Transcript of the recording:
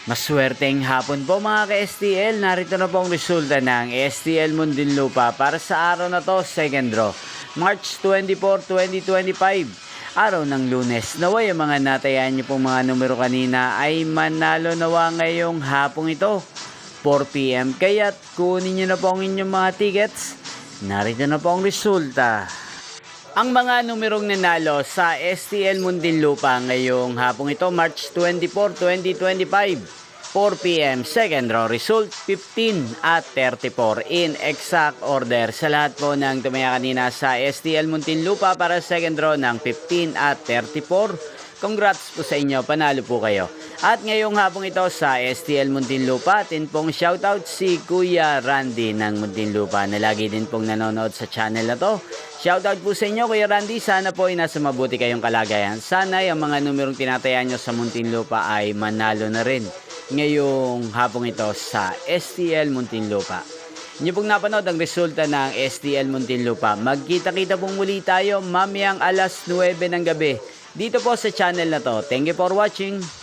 Maswerteng hapon po mga ka-STL. Narito na po ang resulta ng STL Muntinlupa para sa araw na to, second draw, March 24, 2025. Araw ng Lunes. Naway ang mga natayan niyo pong mga numero kanina ay manalo nawa ngayong hapong ito, 4 PM. Kaya't kunin niyo na po ang inyong mga tickets. Narito na po ang resulta. Ang mga numerong nanalo sa STL Muntinlupa ngayong hapong ito, March 24, 2025, 4 PM, second draw result 15 at 34 in exact order. Sa lahat po ng tumaya kanina sa STL Muntinlupa para second draw ng 15 at 34, congrats po sa inyo, panalo po kayo. At ngayong hapong ito sa STL Muntinlupa, atin pong shoutout si Kuya Randy ng Muntinlupa na lagi din pong nanonood sa channel na to. Shoutout po sa inyo Kuya Randy, sana po ay nasa mabuti kayong kalagayan. Sana ang mga numerong tinatayan nyo sa Muntinlupa ay manalo na rin ngayong hapong ito sa STL Muntinlupa. Inyo pong napanood ang resulta ng STL Muntinlupa. Magkita-kita pong muli tayo mamayang alas 9 ng gabi dito po sa channel na to. Thank you for watching.